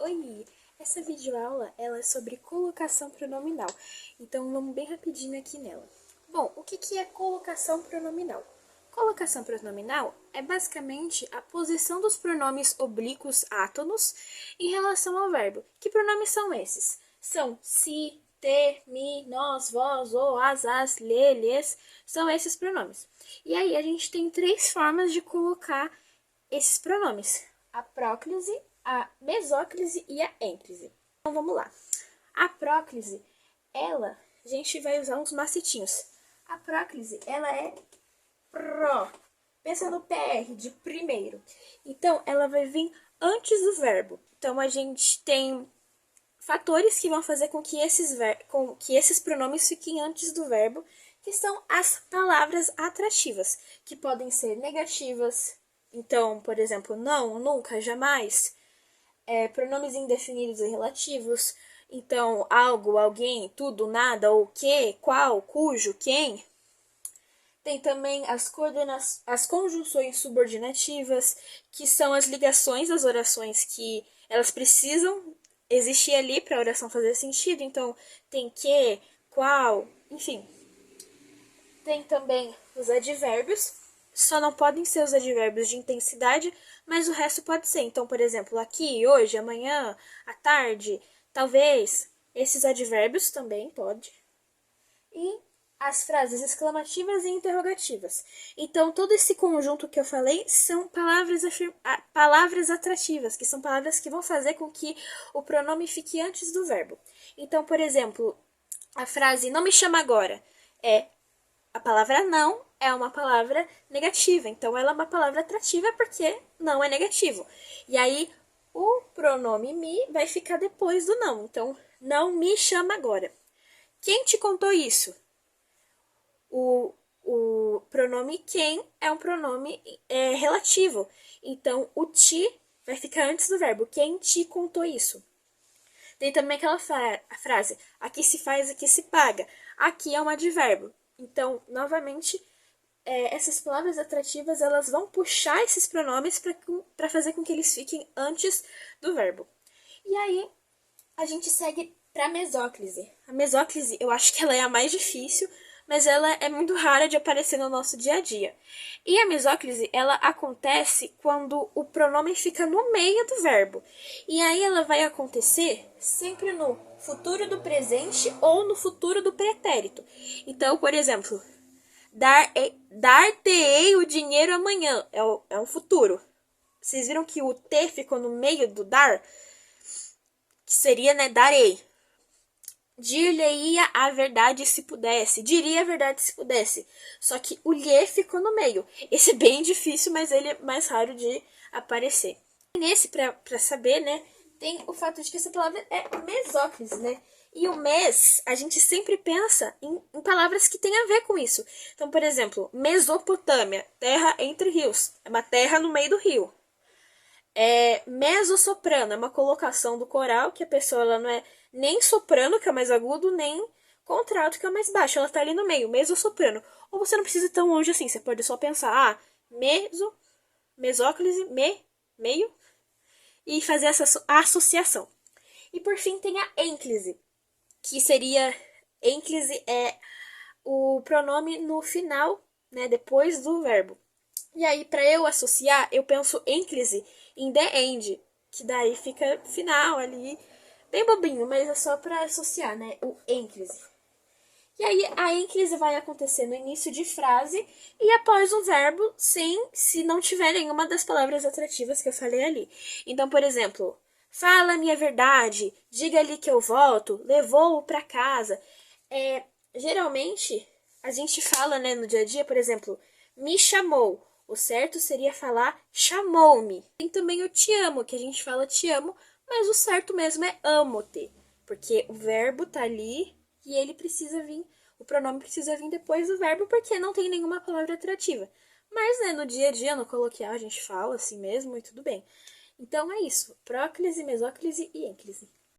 Oi! Essa videoaula ela é sobre colocação pronominal, então vamos bem rapidinho aqui nela. Bom, o que é colocação pronominal? Colocação pronominal é basicamente a posição dos pronomes oblíquos átonos em relação ao verbo. Que pronomes são esses? São si, te, mi, nós, vós, o, as, lhe, lhes, são esses pronomes. E aí a gente tem três formas de colocar esses pronomes: a próclise, a mesóclise e a ênclise. Então vamos lá. A próclise, a gente vai usar uns macetinhos. A próclise, ela é pró. Pensa no PR de primeiro. Então ela vai vir antes do verbo. Então a gente tem fatores que vão fazer com que esses pronomes fiquem antes do verbo, que são as palavras atrativas, que podem ser negativas. Então, por exemplo, não, nunca, jamais. Pronomes indefinidos e relativos. Então, algo, alguém, tudo, nada, o que, qual, cujo, quem. Tem também as conjunções subordinativas, que são as ligações das orações que elas precisam existir ali para a oração fazer sentido. Então, tem que, qual, enfim. Tem também os advérbios. Só não podem ser os advérbios de intensidade, mas o resto pode ser. Então, por exemplo, aqui, hoje, amanhã, à tarde, talvez. Esses advérbios também pode. E as frases exclamativas e interrogativas. Então, todo esse conjunto que eu falei são palavras atrativas, que são palavras que vão fazer com que o pronome fique antes do verbo. Então, por exemplo, a frase não me chama agora a palavra não é uma palavra negativa, então ela é uma palavra atrativa porque não é negativo. E aí o pronome me vai ficar depois do não. Então, não me chama agora. Quem te contou isso? O pronome quem é um pronome relativo. Então, o te vai ficar antes do verbo. Quem te contou isso? Tem também aquela frase, aqui se faz, aqui se paga. Aqui é um advérbio. Então, novamente, essas palavras atrativas elas vão puxar esses pronomes para fazer com que eles fiquem antes do verbo. E aí, a gente segue para a mesóclise. A mesóclise, eu acho que ela é a mais difícil, mas ela é muito rara de aparecer no nosso dia a dia. E a mesóclise, ela acontece quando o pronome fica no meio do verbo. E aí ela vai acontecer sempre no futuro do presente ou no futuro do pretérito. Então, por exemplo, dar-te-ei o dinheiro amanhã é um futuro. Vocês viram que o T ficou no meio do dar? Que seria, né, darei. Dir-lhe-ia a verdade se pudesse. Diria a verdade se pudesse. Só que o lhe ficou no meio. Esse é bem difícil, mas ele é mais raro de aparecer. Nesse, pra saber, né, tem o fato de que essa palavra é mesóclise, né? E o mes, a gente sempre pensa em palavras que têm a ver com isso. Então, por exemplo, Mesopotâmia, terra entre rios. É uma terra no meio do rio. Mezzosoprano, é uma colocação do coral que a pessoa ela não é nem soprano, que é o mais agudo, nem contralto, que é o mais baixo. Ela tá ali no meio, mezzosoprano. Ou você não precisa ir tão longe assim, você pode só pensar, mesóclise, meio, e fazer essa associação. E por fim tem a ênclise, que seria, ênclise é o pronome no final, né, depois do verbo. E aí, para eu associar, eu penso ênclise em the end, que daí fica final ali, bem bobinho, mas é só para associar, né, o ênclise. E aí, a ênclise vai acontecer no início de frase e após o verbo, se não tiver nenhuma das palavras atrativas que eu falei ali. Então, por exemplo, fala-me a verdade, diga-lhe que eu volto, levou-o para casa. Geralmente, a gente fala, né, no dia a dia, por exemplo, me chamou. O certo seria falar chamou-me. Tem também o te amo, que a gente fala te amo, mas o certo mesmo é amo-te. Porque o verbo tá ali e ele precisa vir, o pronome precisa vir depois do verbo, porque não tem nenhuma palavra atrativa. Mas, né, no dia a dia, no coloquial, a gente fala assim mesmo e tudo bem. Então é isso, próclise, mesóclise e ênclise.